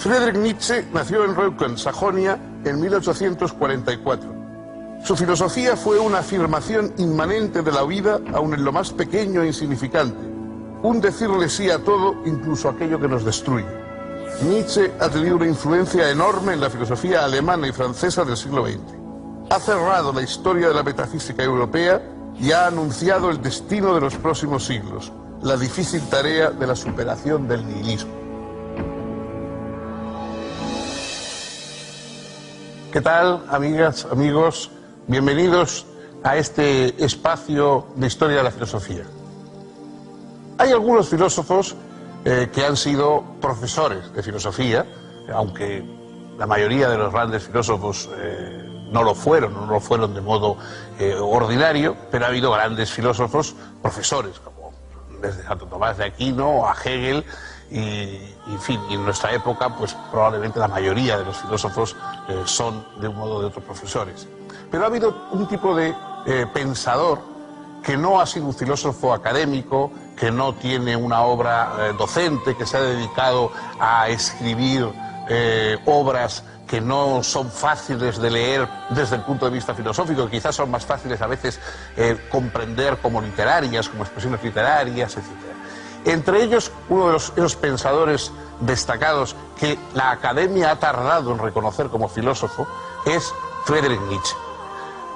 Friedrich Nietzsche nació en Reucken, Sajonia, en 1844. Su filosofía fue una afirmación inmanente de la vida, aun en lo más pequeño e insignificante. Un decirle sí a todo, incluso aquello que nos destruye. Nietzsche ha tenido una influencia enorme en la filosofía alemana y francesa del siglo XX. Ha cerrado la historia de la metafísica europea y ha anunciado el destino de los próximos siglos, la difícil tarea de la superación del nihilismo. ¿Qué tal, amigas, amigos? Bienvenidos a este espacio de historia de la filosofía. Hay algunos filósofos que han sido profesores de filosofía, aunque la mayoría de los grandes filósofos no lo fueron de modo ordinario, pero ha habido grandes filósofos profesores, como desde Santo Tomás de Aquino a Hegel, y en fin, y en nuestra época pues probablemente la mayoría de los filósofos son de un modo o de otro profesores. Pero ha habido un tipo de pensador que no ha sido un filósofo académico, que no tiene una obra docente, que se ha dedicado a escribir obras que no son fáciles de leer desde el punto de vista filosófico, que quizás son más fáciles a veces comprender como literarias, como expresiones literarias, etc. Entre ellos, uno de esos pensadores destacados que la academia ha tardado en reconocer como filósofo es Friedrich Nietzsche.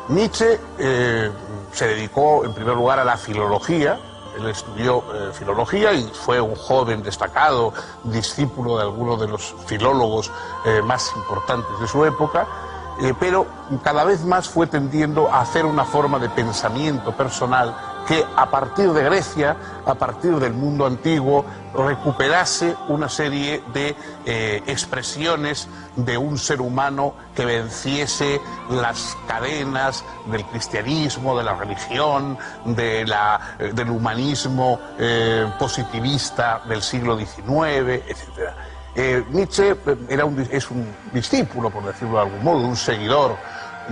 Nietzsche se dedicó en primer lugar a la filología. Él estudió filología y fue un joven destacado, discípulo de algunos de los filólogos más importantes de su época, pero cada vez más fue tendiendo a hacer una forma de pensamiento personal que a partir de Grecia, a partir del mundo antiguo, recuperase una serie de expresiones de un ser humano que venciese las cadenas del cristianismo, de la religión, del humanismo positivista del siglo XIX, etc. Nietzsche es un discípulo, por decirlo de algún modo, un seguidor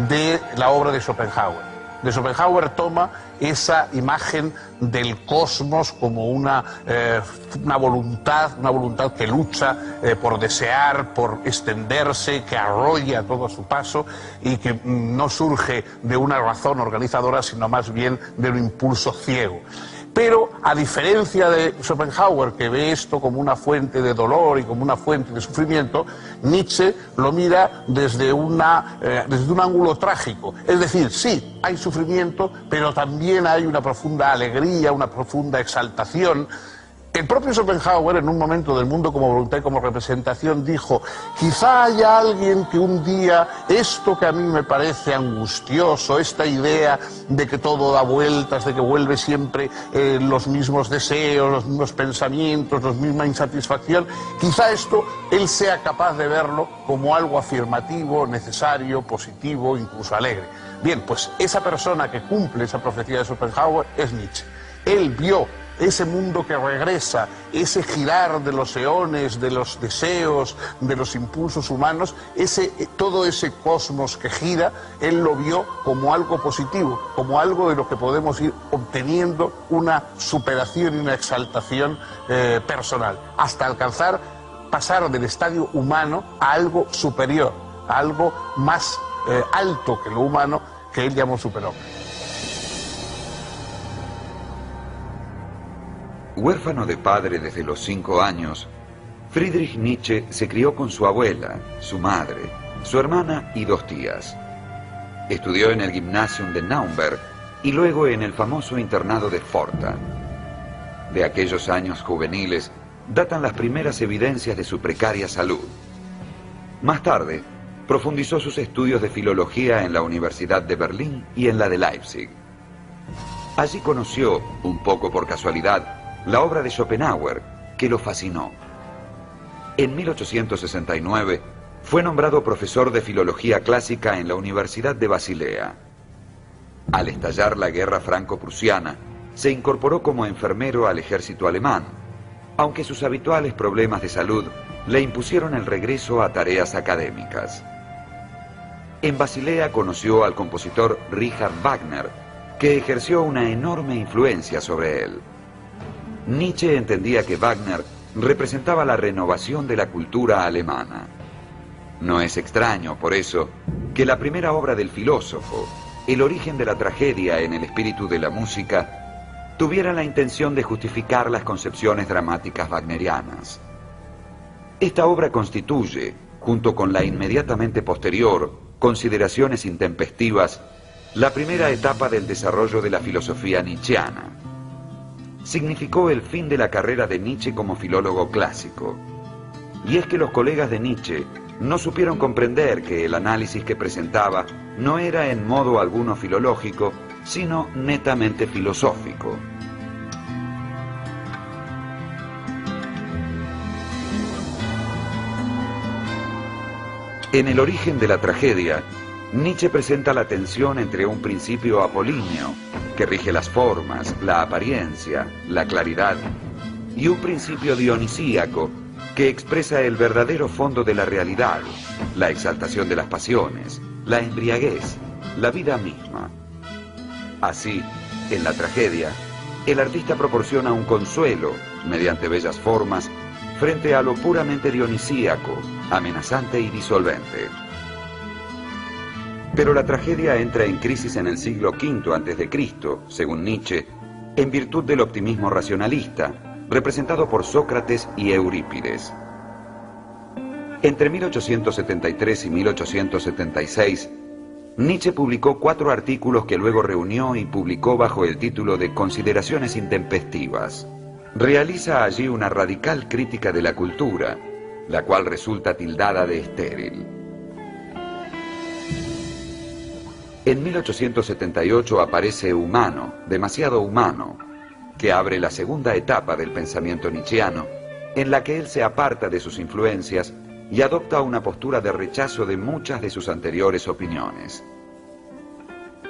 de la obra de Schopenhauer. De Schopenhauer toma esa imagen del cosmos como una voluntad que lucha por desear, por extenderse, que arrolla todo a su paso y que no surge de una razón organizadora, sino más bien de un impulso ciego. Pero, a diferencia de Schopenhauer, que ve esto como una fuente de dolor y como una fuente de sufrimiento, Nietzsche lo mira desde un ángulo trágico. Es decir, sí, hay sufrimiento, pero también hay una profunda alegría, una profunda exaltación. El propio Schopenhauer, en un momento del mundo como voluntad y como representación, dijo: quizá haya alguien que un día esto que a mí me parece angustioso, esta idea de que todo da vueltas, de que vuelve siempre los mismos deseos, los mismos pensamientos, la misma insatisfacción, quizá esto él sea capaz de verlo como algo afirmativo, necesario, positivo, incluso alegre. Bien, pues esa persona que cumple esa profecía de Schopenhauer es Nietzsche. Él vio ese mundo que regresa, ese girar de los eones, de los deseos, de los impulsos humanos, todo ese cosmos que gira, él lo vio como algo positivo, como algo de lo que podemos ir obteniendo una superación y una exaltación personal, hasta pasar del estadio humano a algo superior, a algo más alto que lo humano, que él llamó superhombre. Huérfano de padre desde los 5 años, Friedrich Nietzsche se crió con su abuela, su madre, su hermana y 2 tías. Estudió en el Gymnasium de Naumberg y luego en el famoso internado de Pforta. De aquellos años juveniles datan las primeras evidencias de su precaria salud. Más tarde, profundizó sus estudios de filología en la Universidad de Berlín y en la de Leipzig. Allí conoció, un poco por casualidad, la obra de Schopenhauer, que lo fascinó. En 1869 fue nombrado profesor de filología clásica en la Universidad de Basilea. Al estallar la guerra franco-prusiana, se incorporó como enfermero al ejército alemán, aunque sus habituales problemas de salud le impusieron el regreso a tareas académicas. En Basilea conoció al compositor Richard Wagner, que ejerció una enorme influencia sobre él. Nietzsche entendía que Wagner representaba la renovación de la cultura alemana. No es extraño, por eso, que la primera obra del filósofo, El origen de la tragedia en el espíritu de la música, tuviera la intención de justificar las concepciones dramáticas wagnerianas. Esta obra constituye, junto con la inmediatamente posterior, Consideraciones intempestivas, la primera etapa del desarrollo de la filosofía nietzscheana. Significó el fin de la carrera de Nietzsche como filólogo clásico. Y es que los colegas de Nietzsche no supieron comprender que el análisis que presentaba no era en modo alguno filológico, sino netamente filosófico. En El origen de la tragedia, Nietzsche presenta la tensión entre un principio apolíneo, que rige las formas, la apariencia, la claridad, y un principio dionisíaco, que expresa el verdadero fondo de la realidad, la exaltación de las pasiones, la embriaguez, la vida misma. Así, en la tragedia, el artista proporciona un consuelo, mediante bellas formas, frente a lo puramente dionisíaco, amenazante y disolvente. Pero la tragedia entra en crisis en el siglo V a.C., según Nietzsche, en virtud del optimismo racionalista, representado por Sócrates y Eurípides. Entre 1873 y 1876, Nietzsche publicó 4 artículos que luego reunió y publicó bajo el título de Consideraciones intempestivas. Realiza allí una radical crítica de la cultura, la cual resulta tildada de estéril. En 1878 aparece Humano, demasiado humano, que abre la segunda etapa del pensamiento nietzscheano, en la que él se aparta de sus influencias y adopta una postura de rechazo de muchas de sus anteriores opiniones.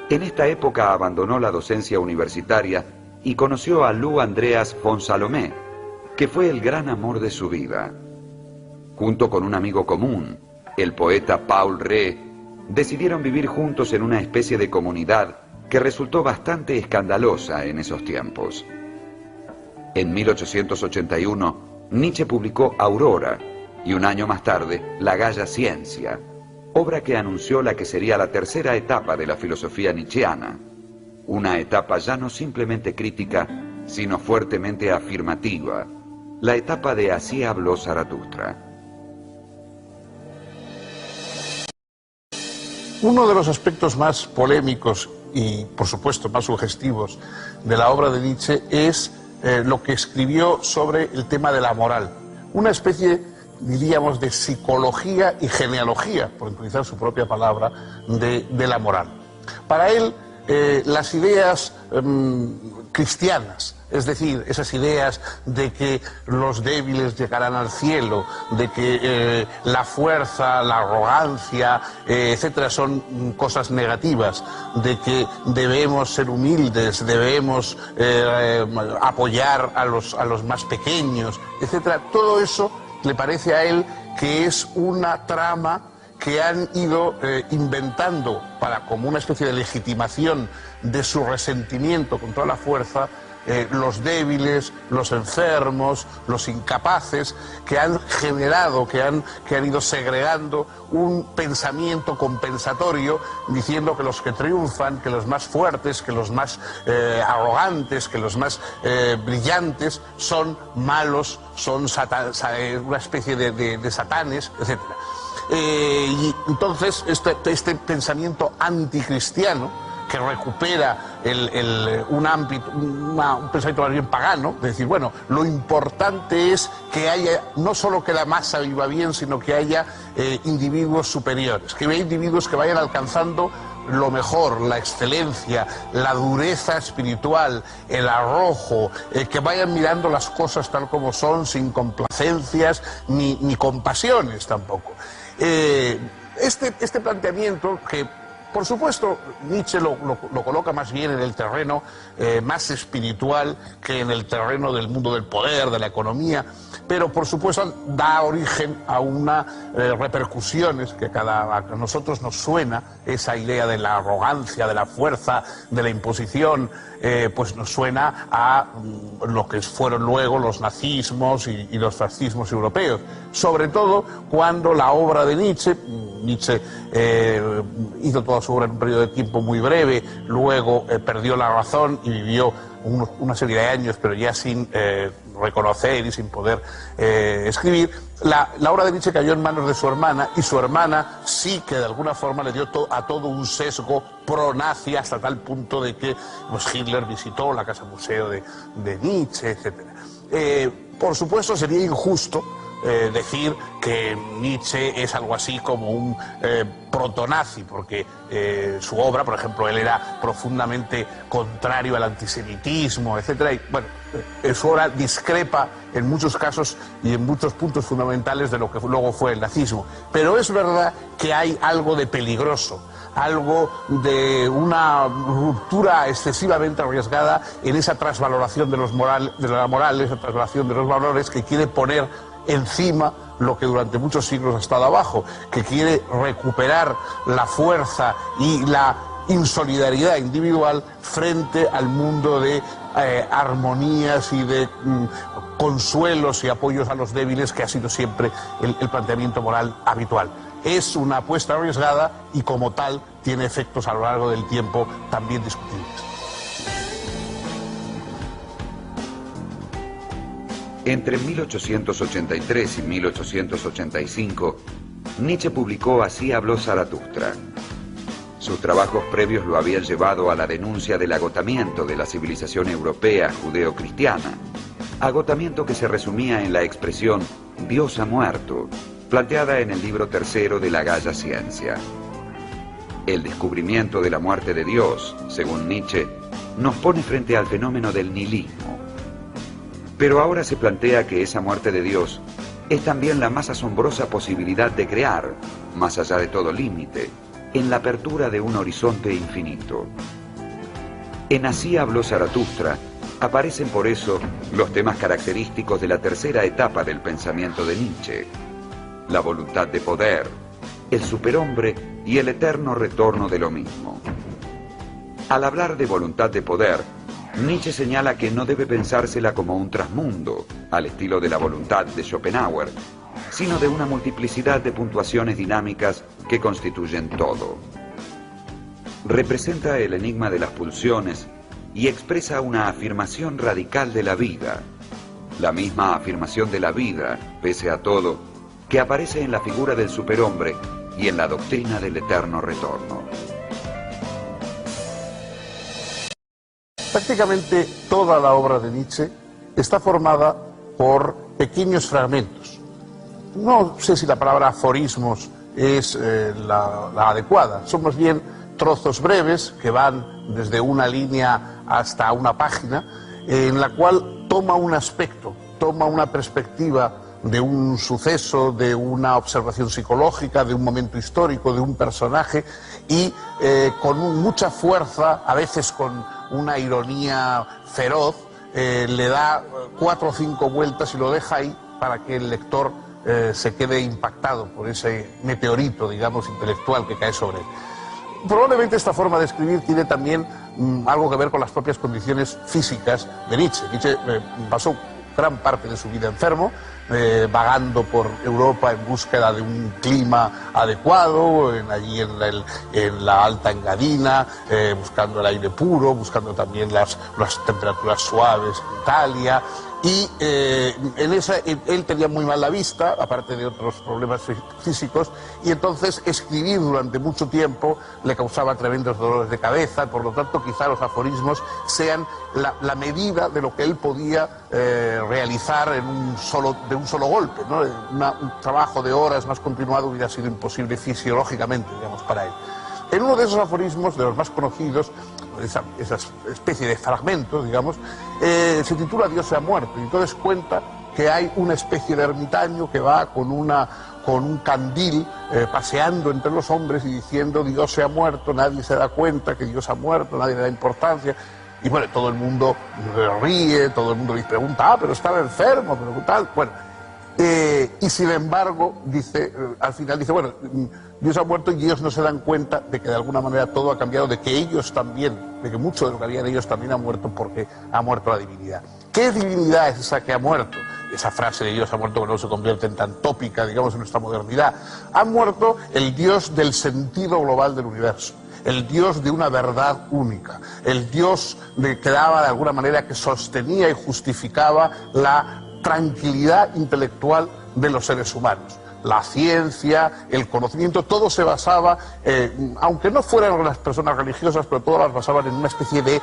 En esta época abandonó la docencia universitaria y conoció a Lou Andreas von Salomé, que fue el gran amor de su vida. Junto con un amigo común, el poeta Paul Rée, decidieron vivir juntos en una especie de comunidad que resultó bastante escandalosa en esos tiempos. En 1881, Nietzsche publicó Aurora y un año más tarde, La Gaya Ciencia, obra que anunció la que sería la tercera etapa de la filosofía nietzscheana, una etapa ya no simplemente crítica, sino fuertemente afirmativa, la etapa de Así habló Zaratustra. Uno de los aspectos más polémicos y, por supuesto, más sugestivos de la obra de Nietzsche es lo que escribió sobre el tema de la moral. Una especie, diríamos, de psicología y genealogía, por utilizar su propia palabra, de la moral. Para él, las ideas cristianas, es decir, esas ideas de que los débiles llegarán al cielo, de que la fuerza, la arrogancia, etcétera, son cosas negativas, de que debemos ser humildes, debemos apoyar a los más pequeños, etcétera, todo eso le parece a él que es una trama que han ido inventando para, como una especie de legitimación de su resentimiento contra la fuerza, los débiles, los enfermos, los incapaces, que han generado, que han ido segregando un pensamiento compensatorio, diciendo que los que triunfan, que los más fuertes, que los más arrogantes, que los más brillantes son malos, son una especie de satanes, etc. Y entonces este pensamiento anticristiano, que recupera un pensamiento más bien pagano, de decir, bueno, lo importante es que haya, no solo que la masa viva bien, sino que haya individuos superiores, que haya individuos que vayan alcanzando lo mejor, la excelencia, la dureza espiritual, el arrojo, que vayan mirando las cosas tal como son, sin complacencias ni compasiones tampoco. Este planteamiento, que Por supuesto, Nietzsche lo coloca más bien en el terreno más espiritual que en el terreno del mundo del poder, de la economía, pero por supuesto da origen a unas repercusiones que a nosotros nos suena, esa idea de la arrogancia, de la fuerza, de la imposición, pues nos suena a lo que fueron luego los nazismos y los fascismos europeos, sobre todo cuando la obra de Nietzsche hizo toda su obra en un periodo de tiempo muy breve, luego perdió la razón y vivió una serie de años, pero ya sin reconocer y sin poder escribir. La obra de Nietzsche cayó en manos de su hermana, y su hermana sí que de alguna forma le dio a todo un sesgo pro-nazi, hasta tal punto de que pues, Hitler visitó la casa museo de Nietzsche, etc. Por supuesto sería injusto decir que Nietzsche es algo así como un protonazi, porque su obra, por ejemplo, él era profundamente contrario al antisemitismo, etc. Y bueno, su obra discrepa en muchos casos y en muchos puntos fundamentales de lo que luego fue el nazismo. Pero es verdad que hay algo de peligroso, algo de una ruptura excesivamente arriesgada en esa trasvaloración de la moral, esa trasvaloración de los valores que quiere poner encima lo que durante muchos siglos ha estado abajo, que quiere recuperar la fuerza y la insolidaridad individual frente al mundo de armonías y de consuelos y apoyos a los débiles, que ha sido siempre el planteamiento moral habitual. Es una apuesta arriesgada y como tal tiene efectos a lo largo del tiempo también discutibles. Entre 1883 y 1885, Nietzsche publicó Así habló Zaratustra. Sus trabajos previos lo habían llevado a la denuncia del agotamiento de la civilización europea judeo-cristiana, agotamiento que se resumía en la expresión Dios ha muerto, planteada en el libro tercero de la Gaia Ciencia. El descubrimiento de la muerte de Dios, según Nietzsche, nos pone frente al fenómeno del nihilismo. Pero ahora se plantea que esa muerte de Dios es también la más asombrosa posibilidad de crear, más allá de todo límite, en la apertura de un horizonte infinito. En Así habló Zaratustra aparecen por eso los temas característicos de la tercera etapa del pensamiento de Nietzsche: la voluntad de poder, el superhombre y el eterno retorno de lo mismo. Al hablar de voluntad de poder, Nietzsche señala que no debe pensársela como un trasmundo, al estilo de la voluntad de Schopenhauer, sino de una multiplicidad de puntuaciones dinámicas que constituyen todo. Representa el enigma de las pulsiones y expresa una afirmación radical de la vida, la misma afirmación de la vida, pese a todo, que aparece en la figura del superhombre y en la doctrina del eterno retorno. Prácticamente toda la obra de Nietzsche está formada por pequeños fragmentos. No sé si la palabra aforismos es la adecuada, son más bien trozos breves que van desde una línea hasta una página, en la cual toma un aspecto, toma una perspectiva de un suceso, de una observación psicológica, de un momento histórico, de un personaje, y con mucha fuerza, a veces con una ironía feroz, le da 4 o 5 vueltas y lo deja ahí para que el lector se quede impactado por ese meteorito, digamos, intelectual que cae sobre él. Probablemente esta forma de escribir tiene también algo que ver con las propias condiciones físicas de Nietzsche. Nietzsche pasó gran parte de su vida enfermo, vagando por Europa en búsqueda de un clima adecuado, allí en la Alta Engadina, buscando el aire puro, buscando también las temperaturas suaves en Italia. Y él tenía muy mal la vista, aparte de otros problemas físicos, y entonces escribir durante mucho tiempo le causaba tremendos dolores de cabeza. Por lo tanto, quizá los aforismos sean la medida de lo que él podía realizar de un solo golpe, ¿no? Un trabajo de horas más continuado hubiera sido imposible fisiológicamente, digamos, para él. En uno de esos aforismos, de los más conocidos, esa especie de fragmento, digamos, se titula Dios se ha muerto, y entonces cuenta que hay una especie de ermitaño que va con un candil paseando entre los hombres y diciendo Dios se ha muerto, nadie se da cuenta que Dios ha muerto, nadie le da importancia. Y bueno, todo el mundo ríe, todo el mundo le pregunta, pero estaba enfermo, pero tal. Bueno, y sin embargo, dice, al final dice, bueno, Dios ha muerto y ellos no se dan cuenta de que de alguna manera todo ha cambiado, de que ellos también, de que mucho de lo que habían ellos también ha muerto porque ha muerto la divinidad. ¿Qué divinidad es esa que ha muerto? Esa frase de Dios ha muerto que no se convierte en tan tópica, digamos, en nuestra modernidad. Ha muerto el Dios del sentido global del universo, el Dios de una verdad única, el Dios que daba de alguna manera, que sostenía y justificaba la tranquilidad intelectual de los seres humanos. La ciencia, el conocimiento, todo se basaba, aunque no fueran las personas religiosas, pero todas las basaban en una especie de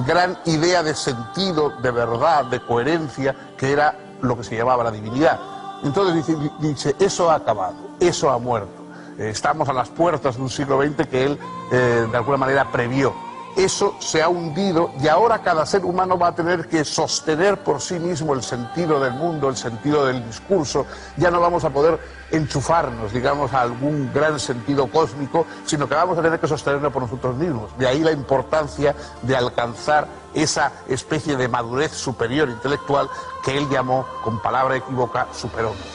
gran idea de sentido, de verdad, de coherencia, que era lo que se llamaba la divinidad. Entonces dice, eso ha acabado, eso ha muerto. Estamos a las puertas de un siglo XX que él, de alguna manera, previó. Eso se ha hundido y ahora cada ser humano va a tener que sostener por sí mismo el sentido del mundo, el sentido del discurso. Ya no vamos a poder enchufarnos, digamos, a algún gran sentido cósmico, sino que vamos a tener que sostenerlo por nosotros mismos. De ahí la importancia de alcanzar esa especie de madurez superior intelectual que él llamó, con palabra equívoca, superhombre.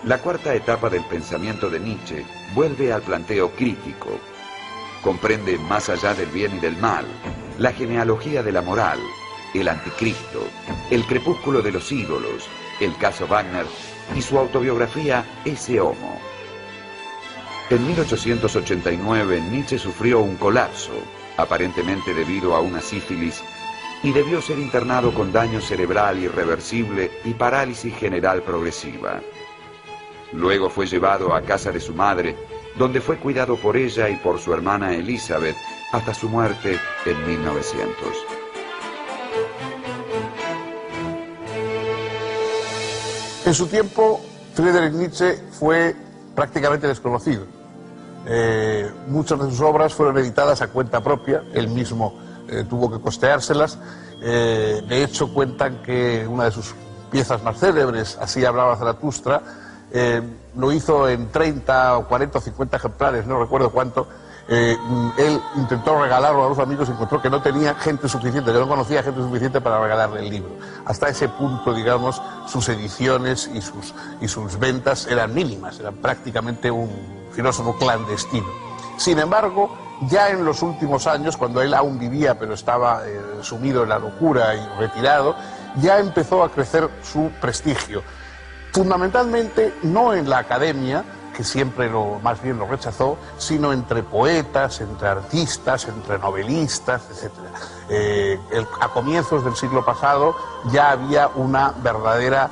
La cuarta etapa del pensamiento de Nietzsche vuelve al planteo crítico. Comprende más allá del bien y del mal, la genealogía de la moral, el anticristo, el crepúsculo de los ídolos, el caso Wagner y su autobiografía Ese Homo. En 1889 Nietzsche sufrió un colapso, aparentemente debido a una sífilis, y debió ser internado con daño cerebral irreversible y parálisis general progresiva. Luego fue llevado a casa de su madre, donde fue cuidado por ella y por su hermana Elizabeth hasta su muerte en 1900. En su tiempo, Friedrich Nietzsche fue prácticamente desconocido. Muchas de sus obras fueron editadas a cuenta propia, él mismo tuvo que costeárselas. De hecho, cuentan que una de sus piezas más célebres, Así hablaba Zaratustra, lo hizo en 30 o 40 o 50 ejemplares, no recuerdo cuánto. Él intentó regalarlo a los amigos y encontró que no tenía gente suficiente, que no conocía gente suficiente para regalarle el libro. Hasta ese punto, digamos, sus ediciones y sus ventas eran mínimas, eran prácticamente un filósofo clandestino. Sin embargo, ya en los últimos años, cuando él aún vivía pero estaba sumido en la locura y retirado, ya empezó a crecer su prestigio. Fundamentalmente no en la academia, que siempre más bien lo rechazó, sino entre poetas, entre artistas, entre novelistas, etc. A comienzos del siglo pasado ya había una verdadera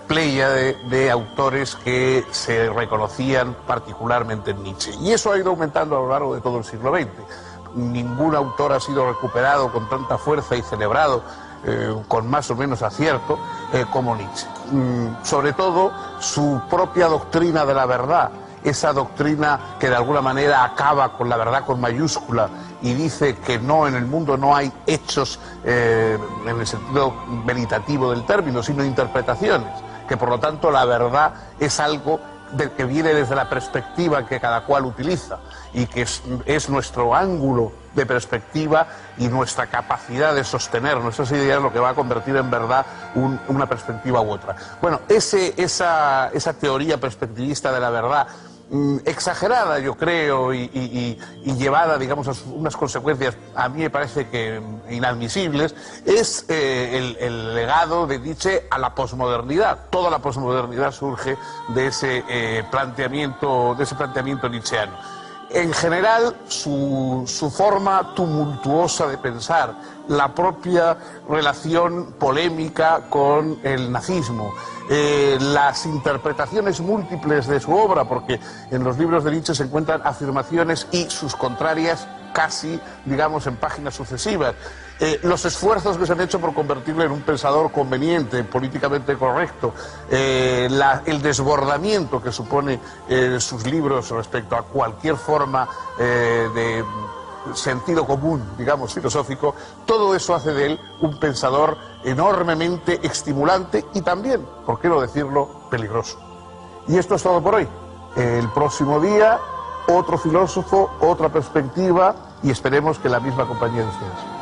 pléyade de autores que se reconocían particularmente en Nietzsche. Y eso ha ido aumentando a lo largo de todo el siglo XX. Ningún autor ha sido recuperado con tanta fuerza y celebrado con más o menos acierto como Nietzsche. Sobre todo su propia doctrina de la verdad, esa doctrina que de alguna manera acaba con la verdad con mayúscula y dice que no, en el mundo no hay hechos en el sentido veritativo del término, sino interpretaciones, que por lo tanto la verdad es algo que viene desde la perspectiva que cada cual utiliza y que es nuestro ángulo de perspectiva y nuestra capacidad de sostener nuestras ideas lo que va a convertir en verdad una perspectiva u otra. Bueno, esa teoría perspectivista de la verdad, exagerada yo creo y llevada, digamos, a unas consecuencias a mí me parece que inadmisibles, es el legado de Nietzsche a la posmodernidad. Toda la posmodernidad surge de ese planteamiento nietzscheano. En general, su forma tumultuosa de pensar, la propia relación polémica con el nazismo, las interpretaciones múltiples de su obra, porque en los libros de Nietzsche se encuentran afirmaciones y sus contrarias casi, digamos, en páginas sucesivas. Los esfuerzos que se han hecho por convertirle en un pensador conveniente, políticamente correcto, el desbordamiento que supone sus libros respecto a cualquier forma sentido común, digamos, filosófico, todo eso hace de él un pensador enormemente estimulante y también, por qué no decirlo, peligroso. Y esto es todo por hoy. El próximo día, otro filósofo, otra perspectiva y esperemos que la misma compañía de ustedes.